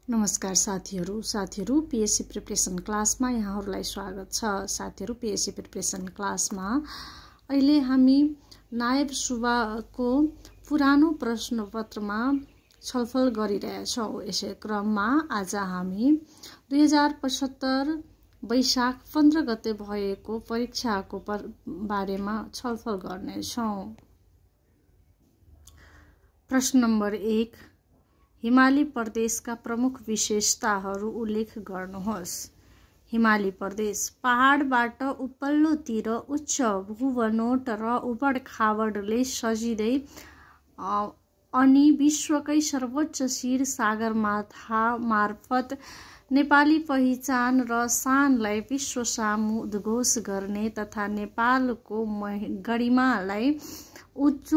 नमस्कार साथीहरू PSC preparation क्लासमा यहाँहरूलाई स्वागत छ। साथीहरू पीएससी प्रिपरेसन क्लासमा अहिले हामी नायब सुब्बाको पुरानो प्रश्नपत्रमा छलफल गरिरहेछौँ। यसै क्रममा आज हामी 2075 वैशाख 15 गते भएको परीक्षाको बारेमा छलफल गर्नेछौँ। प्रश्न नम्बर 1, हिमाली प्रदेशका प्रमुख विशेषताहरू उल्लेख गर्नुहोस्। हिमाली प्रदेश पहाडबाट उपल्लोतिर उच्च भूबनोट र उबड-खाबडले सजिँदै अनि विश्वकै सर्वोच्च शिर सगरमाथा मार्फत नेपाली पहिचान र शानलाई विश्वसामु उद्घोष गर्ने तथा नेपालको गरिमालाई उच्च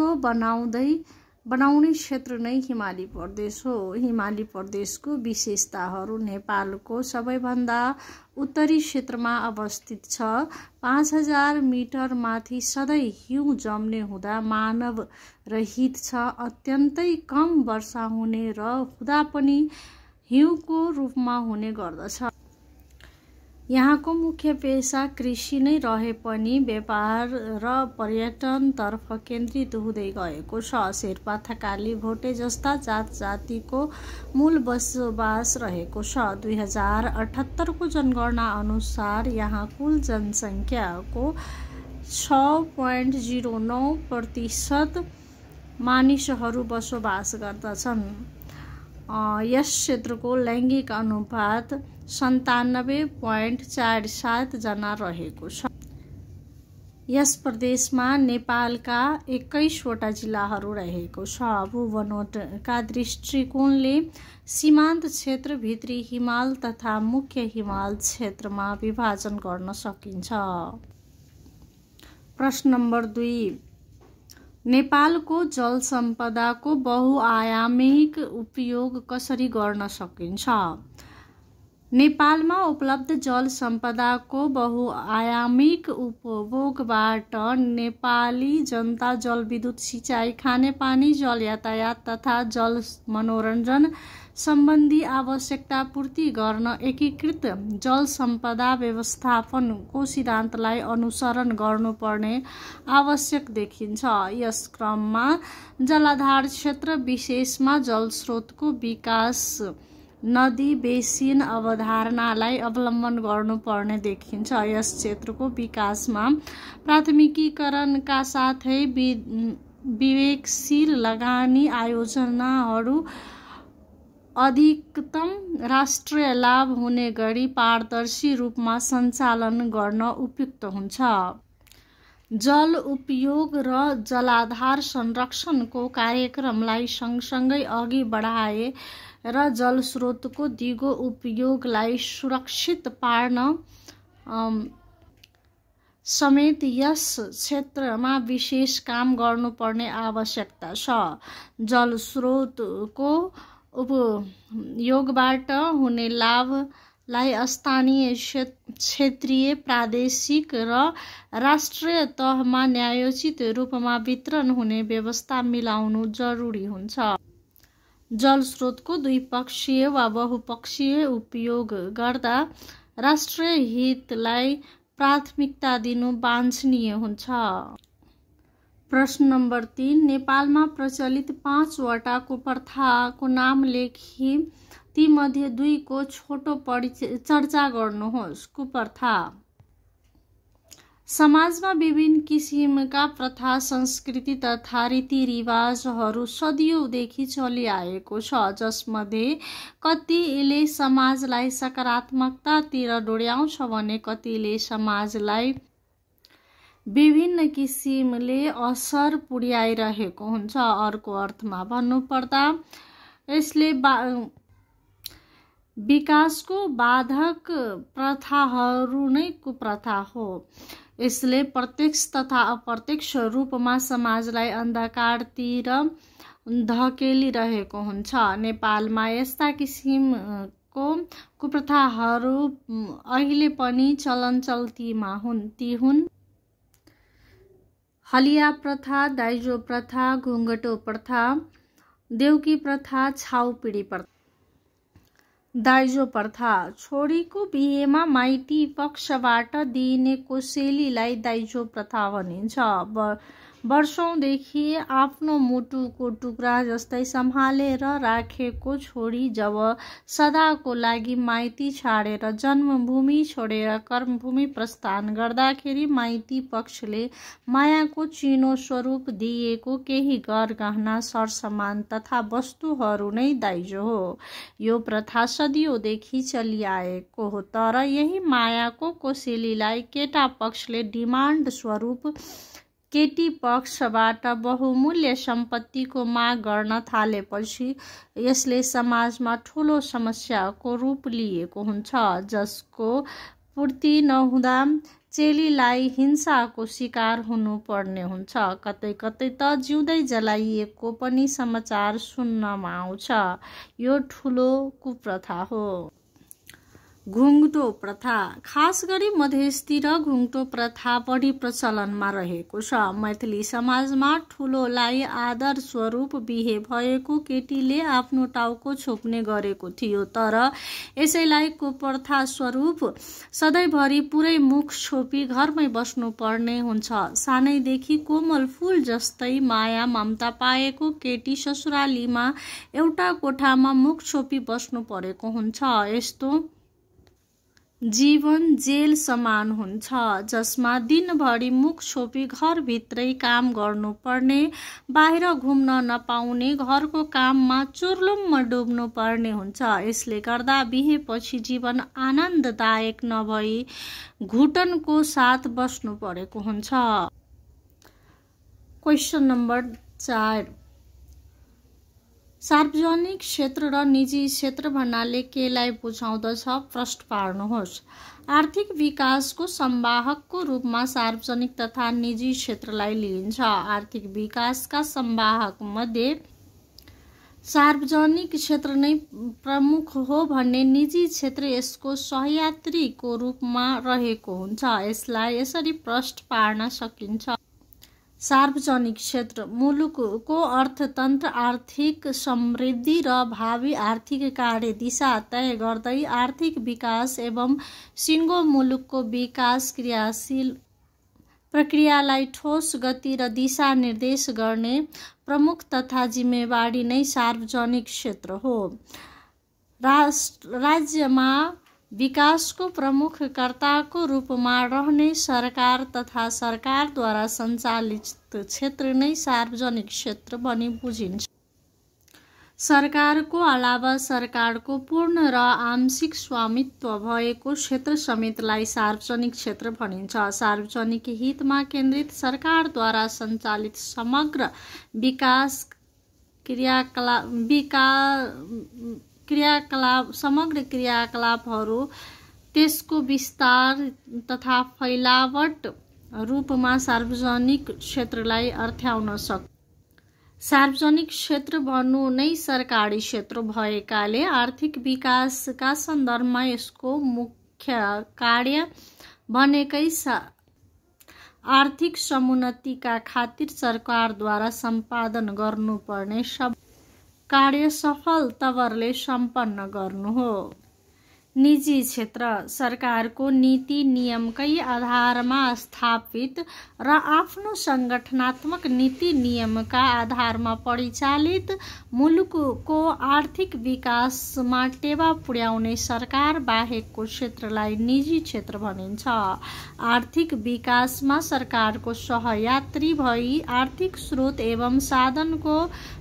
बनाउने क्षेत्र नै हिमाली प्रदेश हो। हिमाली प्रदेशको विशेषताहरू नेपालको सबैभन्दा उत्तरी क्षेत्रमा अवस्थित छ। 5000 मिटर माथि सधैँ हिउँ जम्ने हुँदा मानव रहित छ। अत्यन्तै कम वर्षा हुने र हुँदा पनि हिउँको रूपमा हुने गर्दछ। यहाँको मुख्य पेशा कृषि नै रहे पनि व्यापार र पर्यटनतर्फ केन्द्रित हुँदै गएको छ। शेर्पा, थकाली, भोटे जस्ता जात-जातिको मूल बसोबास रहेको छ। 2078 को जनगणना अनुसार यहाँ कुल जनसङ्ख्याको 6.09% मानिसहरू बसोबास गर्दछन्। यस क्षेत्रको लैङ्गिक अनुपात 97.47 जना रहेको छ। यस प्रदेशमा नेपालका 21 वटा जिल्लाहरू रहेको छ। भूबनोटका दृष्टिकोणले सीमान्त क्षेत्र, भित्री हिमाल तथा मुख्य हिमाल क्षेत्रमा विभाजन गर्न सकिन्छ। प्रश्न नम्बर 2, नेपालको जल सम्पदाको बहुआयामिक उपयोग कसरी गर्न सकिन्छ? नेपालमा उपलब्ध जल सम्पदाको बहुआयामिक उपभोगबाट नेपाली जनता जलविद्युत, सिँचाइ, खानेपानी, जल यातायात तथा जल मनोरञ्जन सम्बन्धी आवश्यकता पूर्ति गर्न एकीकृत जल सम्पदा व्यवस्थापनको सिद्धान्तलाई अनुसरण गर्नुपर्ने आवश्यक देखिन्छ। यस क्रममा जलाधार क्षेत्र विशेषमा जलस्रोतको विकास नदी बेसिन अवधारणालाई अवलम्बन गर्नुपर्ने देखिन्छ। यस क्षेत्रको विकासमा प्राथमिकीकरणका साथै विवेकशील लगानी आयोजनाहरू अधिकतम राष्ट्रिय लाभ हुने गरी पारदर्शी रूपमा सञ्चालन गर्न उपयुक्त हुन्छ। जल उपयोग र जलाधार संरक्षणको कार्यक्रमलाई सँगसँगै अघि बढाए र जलस्रोतको दिगो उपयोगलाई सुरक्षित पार्न समेत यस क्षेत्रमा विशेष काम गर्नुपर्ने आवश्यकता छ। जलस्रोतको उपयोगबाट हुने लाभलाई स्थानीय, क्षेत्रीय, प्रादेशिक र राष्ट्रिय तहमा न्यायोचित रूपमा वितरण हुने व्यवस्था मिलाउनु जरुरी हुन्छ। जलस्रोतको द्विपक्षीय वा बहुपक्षीय उपयोग गर्दा राष्ट्रिय हितलाई प्राथमिकता दिनु वाञ्छनीय हुन्छ। प्रश्न नम्बर 3, नेपालमा प्रचलित 5 वटा कुप्रथाको नाम लेखी तीमध्ये 2 को छोटो चर्चा गर्नुहोस्। कुप्रथा समाजमा विभिन्न किसिमका प्रथा, संस्कृति तथा रीतिरिवाजहरू सदियौंदेखि चलिआएको छ, जसमध्ये कतिले समाजलाई सकारात्मकतातिर डोर्याउँछ भने कतिले समाजलाई विभिन्न किसिमले असर पुर्याइरहेको हुन्छ। अर्को अर्थमा भन्नुपर्दा यसले विकासको बाधक प्रथाहरू नै कुप्रथा हो। यसले प्रत्यक्ष तथा अप्रत्यक्ष रूपमा समाजलाई अन्धकारतिर धकेलिरहेको हुन्छ। नेपालमा यस्ता किसिमको कुप्रथाहरू अहिले पनि चलनचल्तीमा ती हुन्। हलिया प्रथा, दाइजो प्रथा, घुङ्गटो प्रथा, देउकी प्रथा, छाउपिडी प्रथा। दाइजो प्रथा। छोरीको बिहेमा माइती पक्षबाट दिइने कोसेलीलाई दाइजो प्रथा भनिन्छ। वर्षौंदेखि आफ्नो मुटुको टुक्रा जस्तै सम्हालेर राखेको छोरी जब सदाको लागि माइती छाडेर जन्मभूमि छोडेर कर्मभूमि प्रस्थान गर्दाखेरि माइती पक्षले मायाको चिनो स्वरूप दिएको केही गरगहना सरसामान तथा वस्तुहरू नै दाइजो हो। यो प्रथा सदियोंदेखि चलिआएको हो, तर यही मायाको कोसेलीलाई केटा पक्षले डिमान्ड स्वरूप केटी पक्षबाट बहुमूल्य सम्पत्तिको माग गर्न थालेपछि यसले समाजमा ठूलो समस्याको रूप लिएको हुन्छ, जसको पूर्ति नहुँदा चेलीलाई हिंसाको शिकार हुनुपर्ने हुन्छ। कतै कतै त जिउँदै जलाइएको पनि समाचार सुन्नमा आउँछ। यो ठूलो कुप्रथा हो। घुङ्टो प्रथा। खास गरी मधेसतिर घुङ्टो प्रथा बढी प्रचलनमा रहेको छ। मैथिली समाजमा ठुलोलाई आदर स्वरूप बिहे भएको केटीले आफ्नो टाउको छोप्ने गरेको थियो, तर यसैलाई कुप्रथा स्वरूप सधैँभरि पुरै मुख छोपी घरमै बस्नुपर्ने हुन्छ। सानैदेखि कोमल फूल जस्तै माया ममता पाएको केटी ससुरालीमा एउटा कोठामा मुख छोपी बस्नु परेको हुन्छ। यस्तो जीवन जेल समान हुन्छ, जसमा दिनभरि मुख छोपी घरभित्रै काम गर्नुपर्ने, बाहिर घुम्न नपाउने, घरको काममा चुर्लुम्म डुब्नु पर्ने हुन्छ। यसले गर्दा बिहेपछि जीवन आनन्ददायक नभई घुटनको साथ बस्नु परेको हुन्छ। Question number 4। सार्वजनिक क्षेत्र र निजी क्षेत्र भन्नाले केलाई बुझाउँदछ? प्रश्न पार्नुहोस्। आर्थिक विकासको संवाहकको रूपमा सार्वजनिक तथा निजी क्षेत्रलाई लिइन्छ। आर्थिक विकासका संवाहक मध्ये सार्वजनिक क्षेत्र नै प्रमुख हो भने निजी क्षेत्र यसको सहयात्रीको रूपमा रहेको हुन्छ। यसलाई यसरी प्रश्न पार्न सकिन्छ। सार्वजनिक क्षेत्र मुलुकको अर्थतन्त्र, आर्थिक समृद्धि र भावी आर्थिक कार्य दिशा तय गर्दै आर्थिक विकास एवं सिङ्गो मुलुकको विकास क्रियाशील प्रक्रियालाई ठोस गति र दिशा निर्देश गर्ने प्रमुख तथा जिम्मेवारी नै सार्वजनिक क्षेत्र हो। राज्यमा विकासको प्रमुख कर्ताको रूपमा रहने सरकार तथा सरकारद्वारा सञ्चालित क्षेत्र नै सार्वजनिक क्षेत्र भनी बुझिन्छ। सरकारको अलावा सरकारको पूर्ण र आंशिक स्वामित्व भएको क्षेत्र समेतलाई सार्वजनिक क्षेत्र भनिन्छ। सार्वजनिक हितमा केन्द्रित सरकारद्वारा सञ्चालित समग्र विकास समग्र क्रियाकलापहरू त्यसको विस्तार तथा फैलावट रूपमा सार्वजनिक क्षेत्रलाई अर्थ्याउन सक्छ। सार्वजनिक क्षेत्र भन्नु नै सरकारी क्षेत्र भएकाले आर्थिक विकासका सन्दर्भमा यसको मुख्य कार्य भनेकै आर्थिक समुन्नतिका खातिर सरकारद्वारा सम्पादन गर्नुपर्ने सब कार्य सफल तवरले सम्पन्न गर्नु हो। निजी क्षेत्र सरकारको नीति नियमकै आधारमा स्थापित र आफ्नो संगठनात्मक नीति नियमका आधारमा परिचालित मुलुकको आर्थिक विकासमा टेवा पुर्याउने सरकार बाहेकको क्षेत्रलाई निजी क्षेत्र भनिन्छ। आर्थिक विकासमा सरकारको सहयात्री भई आर्थिक स्रोत एवं साधनको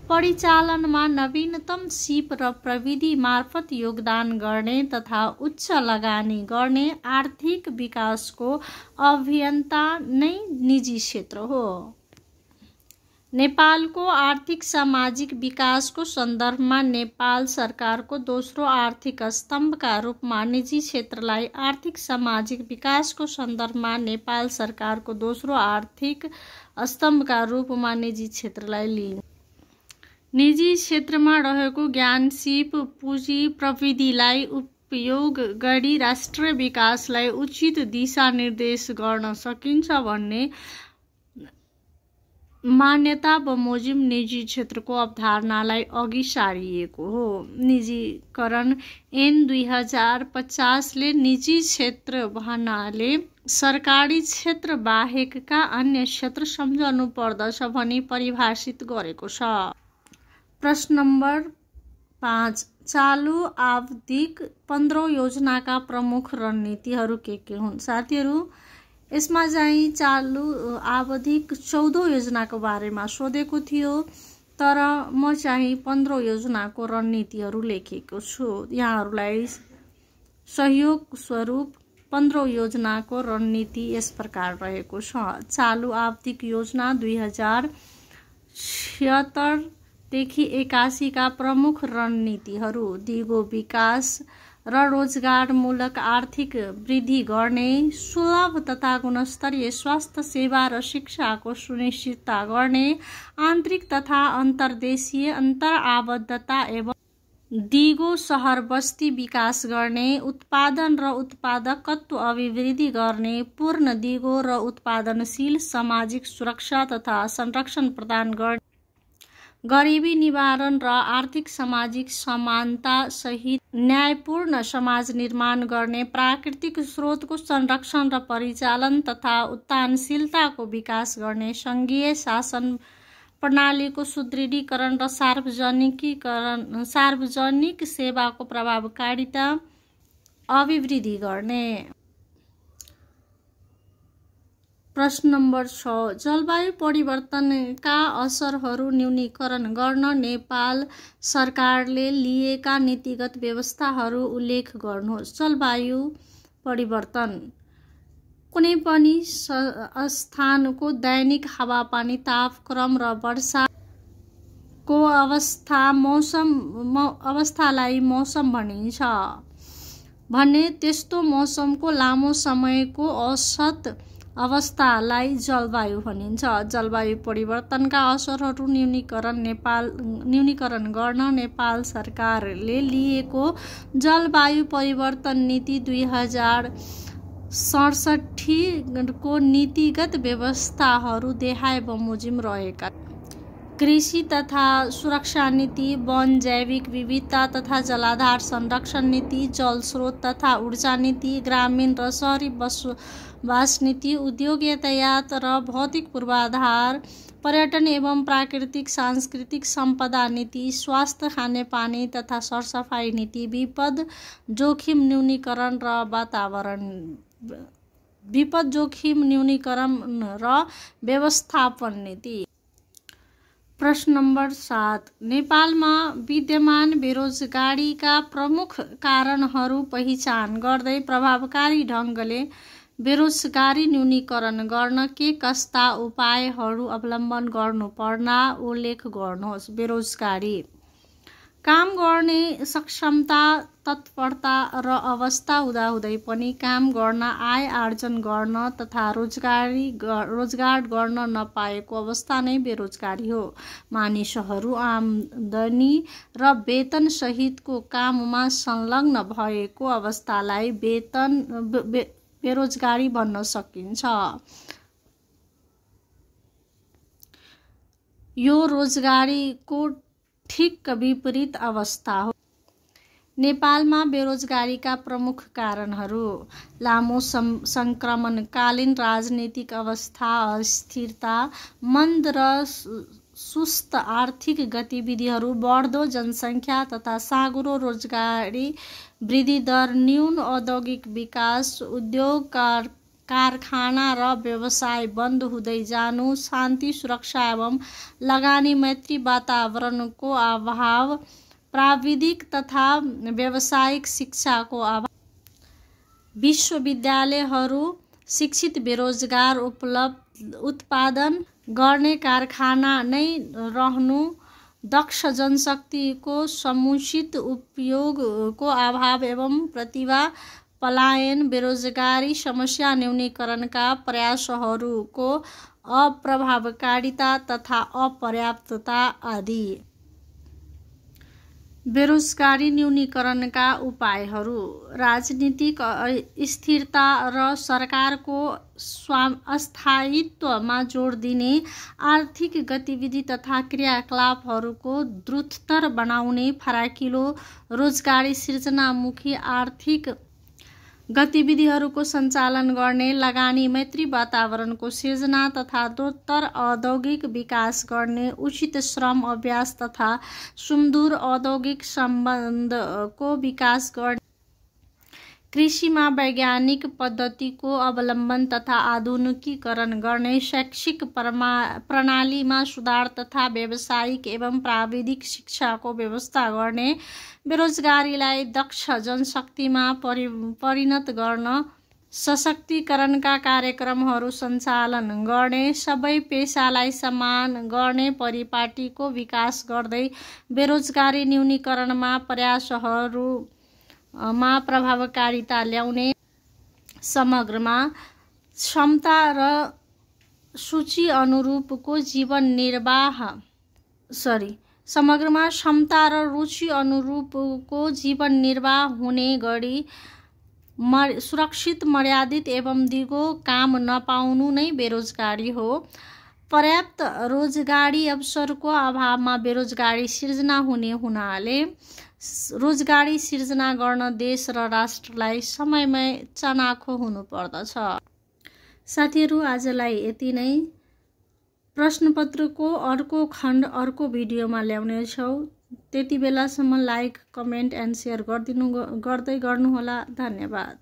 परिचालनमा नवीनतम सिप र प्रविधि मार्फत योगदान गर्ने तथा उच्च लगानी गर्ने आर्थिक विकासको अभियन्ता नै निजी क्षेत्र हो। नेपालको आर्थिक सामाजिक विकासको सन्दर्भमा नेपाल सरकारको दोस्रो आर्थिक स्तम्भका रूपमा निजी क्षेत्रलाई, आर्थिक सामाजिक विकासको सन्दर्भमा नेपाल सरकारको दोस्रो आर्थिक स्तम्भका रूपमा निजी क्षेत्रलाई लिइन्छ। निजी क्षेत्रमा रहेको ज्ञान, सिप, पुँजी, प्रविधिलाई उपयोग गरी राष्ट्रिय विकासलाई उचित दिशा निर्देश गर्न सकिन्छ भन्ने मान्यता बमोजिम निजी क्षेत्रको अवधारणालाई अघि सारिएको हो। निजीकरण ऐन 2050ले निजी क्षेत्र भन्नाले सरकारी क्षेत्र बाहेकका अन्य क्षेत्र सम्झनु पर्दछ भनी परिभाषित गरेको छ। प्रश्न नम्बर 5, चालु आवधिक 15 योजनाका प्रमुख रणनीतिहरू के हुन्? साथीहरू, यसमा चाहिँ चालु आवधिक 14 योजनाको बारेमा सोधेको थियो, तर म चाहिँ 15 योजनाको रणनीतिहरू लेखेको छु। यहाँहरूलाई सहयोग स्वरूप 15 योजनाको रणनीति यस प्रकार रहेको छ। चालु आवधिक योजना 2076 देखि 81 का प्रमुख रणनीतिहरू: दिगो विकास र रोजगारमूलक आर्थिक वृद्धि गर्ने, सुलभ तथा गुणस्तरीय स्वास्थ्य सेवा र शिक्षाको सुनिश्चितता गर्ने, आन्तरिक तथा अन्तर्देशीय अन्तर्आबद्धता एवं दिगो शहर बस्ती विकास गर्ने, उत्पादन र उत्पादकत्व अभिवृद्धि गर्ने, पूर्ण दिगो र उत्पादनशील सामाजिक सुरक्षा तथा संरक्षण प्रदान गर्ने, गरिबी निवारण र आर्थिक सामाजिक समानता सहित न्यायपूर्ण समाज निर्माण गर्ने, प्राकृतिक स्रोतको संरक्षण र परिचालन तथा उत्थानशीलताको विकास गर्ने, संघीय शासन प्रणालीको सुदृढीकरण र सार्वजनिक सेवाको प्रभावकारिता अभिवृद्धि गर्ने। प्रश्न नम्बर 6, जलवायु परिवर्तनका असरहरू न्यूनीकरण गर्न नेपाल सरकारले लिएका नीतिगत व्यवस्थाहरू उल्लेख गर्नुहोस्। जलवायु परिवर्तन कुनै पनि स्थानको दैनिक हावापानी, तापक्रम र वर्षाको अवस्थालाई मौसम भनिन्छ भने त्यस्तो मौसमको लामो समयको औसत अवस्थालाई जलवायु भनिन्छ। जलवायु परिवर्तनका असरहरू न्यूनीकरण गर्न नेपाल सरकारले लिएको जलवायु परिवर्तन नीति 2067 को नीतिगत व्यवस्थाहरू देहाय बमोजिम रहेका कृषि तथा सुरक्षा नीति, वन जैविक विविधता तथा जलाधार संरक्षण नीति, जल स्रोत तथा ऊर्जा नीति, ग्रामीण र शहरी बसोबास नीति, उद्योग यातायात र भौतिक पूर्वाधार, पर्यटन एवं प्राकृतिक सांस्कृतिक सम्पदा नीति, स्वास्थ्य खानेपानी तथा सरसफाई नीति, विपद जोखिम न्यूनीकरण र व्यवस्थापन नीति। प्रश्न नम्बर 7, नेपालमा विद्यमान बेरोजगारीका प्रमुख कारणहरू पहिचान गर्दै प्रभावकारी ढङ्गले बेरोजगारी न्यूनीकरण गर्न के कस्ता उपायहरू अवलम्बन गर्नुपर्ला उल्लेख गर्नुहोस्। बेरोजगारी काम गर्ने सक्षमता, तत्परता र अवस्था हुँदाहुँदै पनि काम गर्न, आय आर्जन गर्न तथा रोजगार गर्न नपाएको अवस्था नै बेरोजगारी हो। मानिसहरू आमदनी र वेतन सहितको काममा संलग्न भएको अवस्थालाई बेरोजगारी भन्न सकिन्छ। यो रोजगारीको ठिक विपरीत अवस्था हो। नेपालमा बेरोजगारीका प्रमुख कारणहरू: लामो संक्रमणकालीन राजनीतिक अवस्था, अस्थिरता, मन्द र सुस्त आर्थिक गतिविधिहरू, बढ्दो जनसङ्ख्या तथा साँघुरो रोजगारी वृद्धि दर, न्यून औद्योगिक विकास, उद्योग कारखाना र व्यवसाय बन्द हुँदै जानु, शान्ति सुरक्षा एवं लगानी मैत्री वातावरणको अभाव, प्राविधिक तथा व्यावसायिक शिक्षाको अभाव, विश्वविद्यालयहरू शिक्षित बेरोजगार उत्पादन गर्ने कारखाना नै रहनु, दक्ष जनशक्तिको समुचित उपयोगको अभाव एवं प्रतिभा पलायन, बेरोजगारी समस्या न्यूनीकरणका प्रयासहरूको अप्रभावकारिता तथा अपर्याप्तता आदि। बेरोजगारी न्यूनीकरणका उपायहरू। राजनीतिक स्थिरता र सरकारको स्थायित्वमा जोड दिने, आर्थिक गतिविधि तथा क्रियाकलापहरूको द्रुततर बनाउने, फराकिलो रोजगारी सृजनामुखी आर्थिक गतिविधिहरूको सञ्चालन गर्ने, लगानी मैत्री वातावरणको सिर्जना तथा द्रुततर औद्योगिक विकास गर्ने, उचित श्रम अभ्यास तथा सुमधुर औद्योगिक सम्बन्धको विकास गर्ने, कृषिमा वैज्ञानिक पद्धतिको अवलम्बन तथा आधुनिकीकरण गर्ने, शैक्षिक प्रणालीमा सुधार तथा व्यावसायिक एवं प्राविधिक शिक्षाको व्यवस्था गर्ने, बेरोजगारीलाई दक्ष जनशक्तिमा परिणत गर्न, सशक्तिकरणका कार्यक्रमहरू सञ्चालन गर्ने, सबै पेशालाई समान गर्ने परिपाटीको विकास गर्दै बेरोजगारी न्यूनीकरणमा प्रयासहरूमा प्रभावकारिता ल्याउने, समग्रमा क्षमता र रुचि अनुरूपको जीवन निर्वाह हुने गरी सुरक्षित, मर्यादित एवं दिगो काम नपाउनु नै बेरोजगारी हो। पर्याप्त रोजगारी अवसरको अभावमा बेरोजगारी सिर्जना हुने हुनाले रोजगारी सिर्जना गर्न देश र राष्ट्रलाई समयमै चनाखो हुनुपर्दछ। साथीहरू, आजलाई यति नै। प्रश्नपत्रको अर्को खण्ड अर्को भिडियोमा ल्याउनेछौँ। त्यति बेलासम्म लाइक, कमेन्ट एन्ड सेयर गर्दै गर्नुहोला। धन्यवाद।